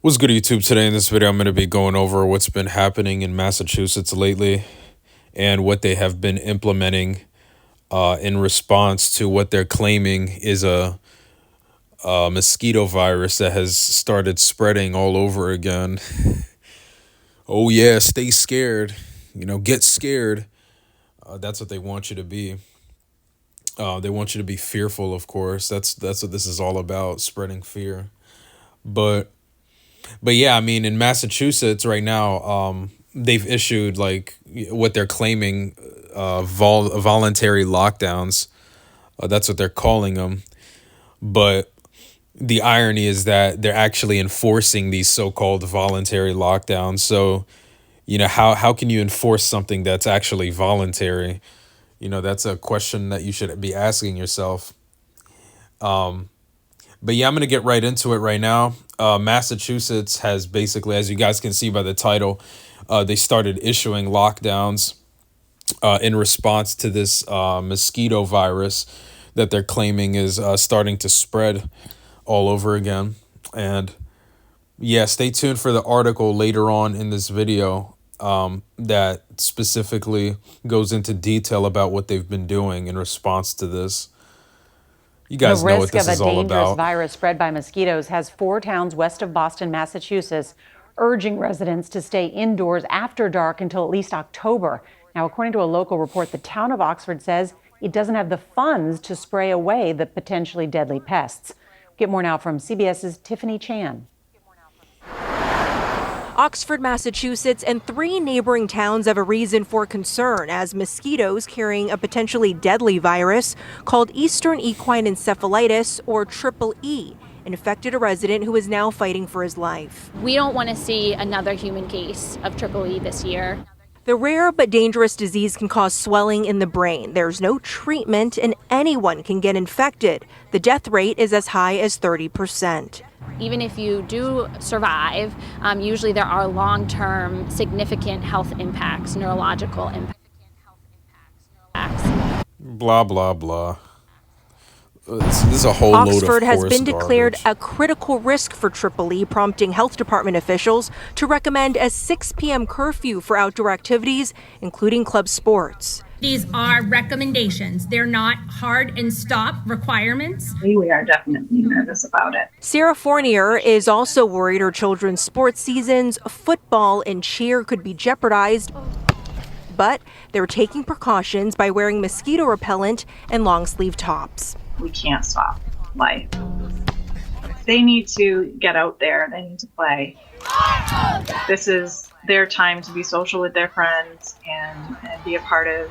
What's good, YouTube? Today in this video, I'm going to be going over what's been happening in Massachusetts lately and what they have been implementing in response to what they're claiming is a mosquito virus that has started spreading all over again. Oh yeah, stay scared. Get scared. That's what they want you to be. They want you to be fearful, of course. That's what this is all about, spreading fear. But But yeah, I mean, in Massachusetts right now, they've issued like what they're claiming voluntary lockdowns. That's what they're calling them. But the irony is that they're actually enforcing these so-called voluntary lockdowns. So, how can you enforce something that's actually voluntary? That's a question that you should be asking yourself. But yeah, I'm going to get right into it right now. Massachusetts has basically, as you guys can see by the title, they started issuing lockdowns in response to this mosquito virus that they're claiming is starting to spread all over again. And yeah, stay tuned for the article later on in this video that specifically goes into detail about what they've been doing in response to this. You The guys know what risk this of a is all dangerous about. virus spread by mosquitoes has 4 towns west of Boston, Massachusetts, urging residents to stay indoors after dark until at least October. Now, according to a local report, the town of Oxford says it doesn't have the funds to spray away the potentially deadly pests. Get more now from CBS's Tiffany Chan. Oxford, Massachusetts, and 3 neighboring towns have a reason for concern as mosquitoes carrying a potentially deadly virus called Eastern Equine Encephalitis, or Triple E, infected a resident who is now fighting for his life. We don't want to see another human case of Triple E this year. The rare but dangerous disease can cause swelling in the brain. There's no treatment and anyone can get infected. The death rate is as high as 30%. Even if you do survive, usually there are long-term significant health impacts, neurological impacts. Blah, blah, blah. This is a whole load of Oxford has been garbage. declared a critical risk for Triple E, prompting health department officials to recommend a 6 p.m. curfew for outdoor activities, including club sports. These are recommendations. They're not hard and stop requirements. We are definitely nervous about it. Sarah Fournier is also worried her children's sports seasons, football and cheer, could be jeopardized. But they're taking precautions by wearing mosquito repellent and long sleeve tops. We can't stop life. They need to get out there. They need to play. This is their time to be social with their friends and be a part of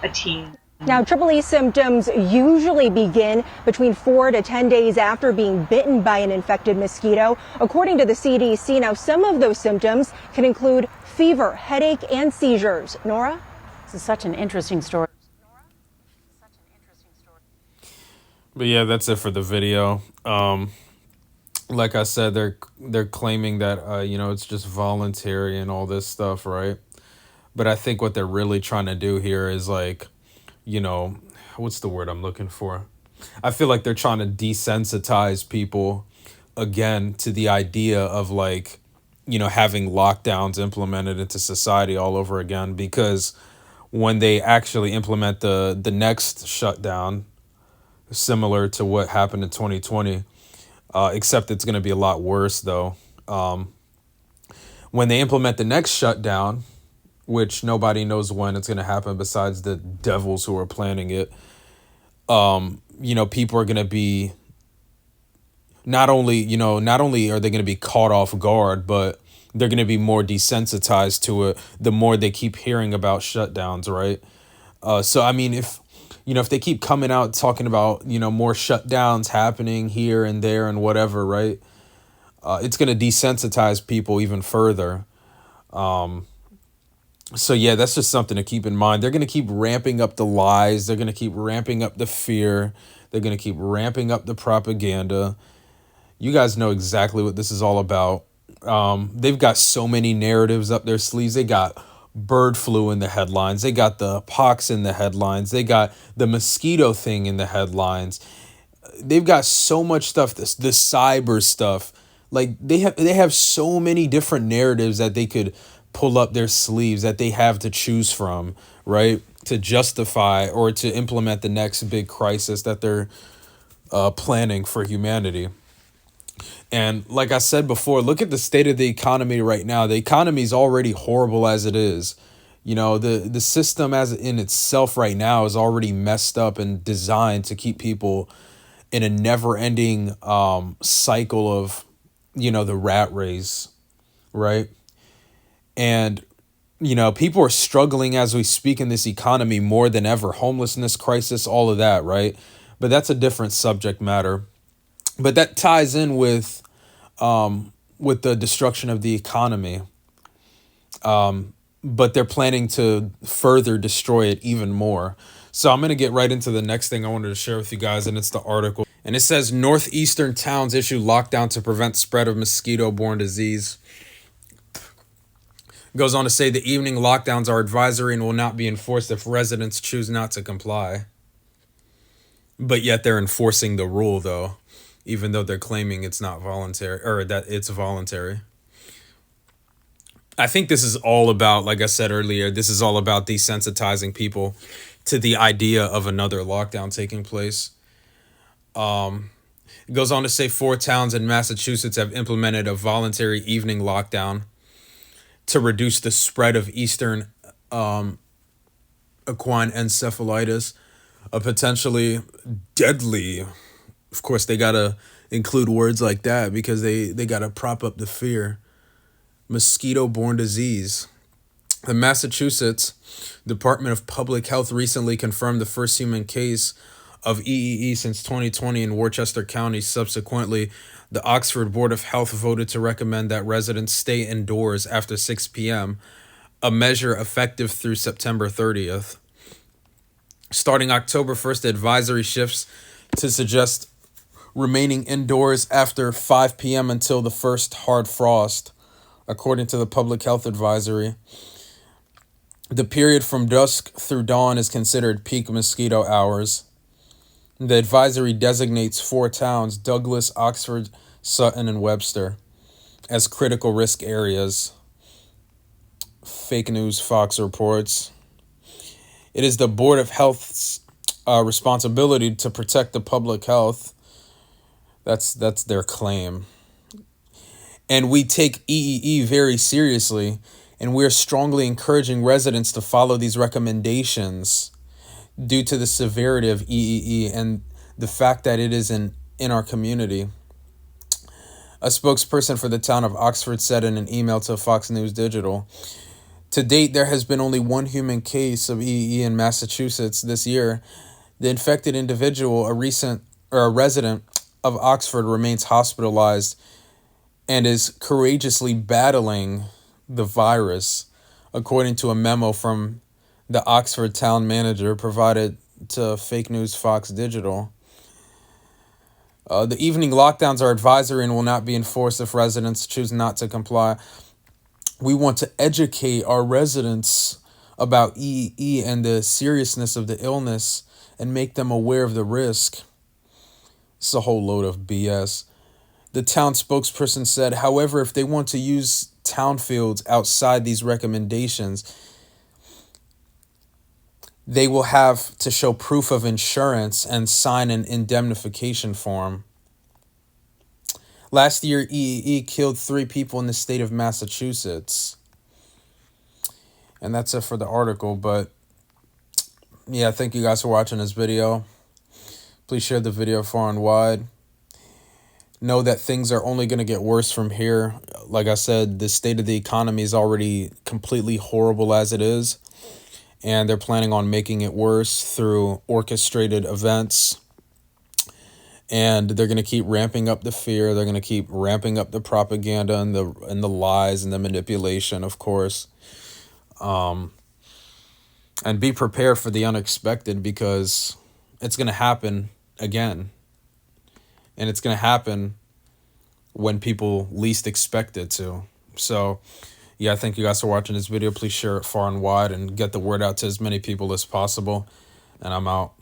a team. Now, Triple E symptoms usually begin between 4 to 10 days after being bitten by an infected mosquito. According to the CDC, now some of those symptoms can include fever, headache, and seizures. Nora? This is such an interesting story. But yeah, that's it for the video. Like I said, they're claiming that it's just voluntary and all this stuff, right? But I think what they're really trying to do here is like, what's the word I'm looking for? I feel like they're trying to desensitize people again to the idea of like, having lockdowns implemented into society all over again, because when they actually implement the next shutdown, similar to what happened in 2020, except it's going to be a lot worse though. When they implement the next shutdown, which nobody knows when it's going to happen besides the devils who are planning it, people are going to be not only are they going to be caught off guard, but they're going to be more desensitized to it the more they keep hearing about shutdowns, right? So I mean, if they keep coming out talking about, more shutdowns happening here and there and whatever, right? It's going to desensitize people even further. So yeah, that's just something to keep in mind. They're going to keep ramping up the lies. They're going to keep ramping up the fear. They're going to keep ramping up the propaganda. You guys know exactly what this is all about. They've got so many narratives up their sleeves. They got bird flu in the headlines. They got the pox in the headlines. They got the mosquito thing in the headlines. They've got so much stuff, the cyber stuff. Like they have so many different narratives that they could pull up their sleeves, that they have to choose from, right? To justify or to implement the next big crisis that they're planning for humanity. And like I said before, look at the state of the economy right now. The economy is already horrible as it is. You know, the system as in itself right now is already messed up and designed to keep people in a never-ending cycle of, you know, the rat race, right? And, you know, people are struggling as we speak in this economy more than ever. Homelessness crisis, all of that, right? But that's a different subject matter. But that ties in with the destruction of the economy. But they're planning to further destroy it even more. So I'm going to get right into the next thing I wanted to share with you guys, and it's the article. And it says, northeastern towns issue lockdown to prevent spread of mosquito-borne disease. Goes on to say the evening lockdowns are advisory and will not be enforced if residents choose not to comply. But yet they're enforcing the rule, though, even though they're claiming it's not voluntary, or that it's voluntary. I think this is all about, like I said earlier, this is all about desensitizing people to the idea of another lockdown taking place. It goes on to say 4 towns in Massachusetts have implemented a voluntary evening lockdown to reduce the spread of Eastern equine encephalitis, a potentially deadly. Of course, they got to include words like that because they got to prop up the fear. Mosquito-borne disease. The Massachusetts Department of Public Health recently confirmed the first human case of EEE since 2020 in Worcester County. Subsequently, the Oxford Board of Health voted to recommend that residents stay indoors after 6 p.m., a measure effective through September 30th. Starting October 1st, the advisory shifts to suggest remaining indoors after 5 p.m. until the first hard frost, according to the Public Health Advisory. The period from dusk through dawn is considered peak mosquito hours. The advisory designates 4 towns, Douglas, Oxford, Sutton, and Webster, as critical risk areas. Fake news, Fox reports. It is the Board of Health's responsibility to protect the public health. That's their claim. And we take EEE very seriously, and we're strongly encouraging residents to follow these recommendations due to the severity of EEE and the fact that it is in our community. A spokesperson for the town of Oxford said in an email to Fox News Digital, to date, there has been only 1 human case of EEE in Massachusetts this year. The infected individual, a resident of Oxford, remains hospitalized and is courageously battling the virus, according to a memo from the Oxford town manager provided to Fake News Fox Digital. The evening lockdowns are advisory and will not be enforced if residents choose not to comply. We want to educate our residents about EEE and the seriousness of the illness and make them aware of the risk. It's a whole load of BS. The town spokesperson said, however, if they want to use town fields outside these recommendations, they will have to show proof of insurance and sign an indemnification form. Last year, EEE killed 3 people in the state of Massachusetts. And that's it for the article. But yeah, thank you guys for watching this video. Please share the video far and wide. Know that things are only going to get worse from here. Like I said, the state of the economy is already completely horrible as it is. And they're planning on making it worse through orchestrated events. And they're going to keep ramping up the fear. They're going to keep ramping up the propaganda and the lies and the manipulation, of course. And be prepared for the unexpected, because it's going to happen again. And it's going to happen when people least expect it to. So, yeah, thank you guys for watching this video. Please share it far and wide and get the word out to as many people as possible. And I'm out.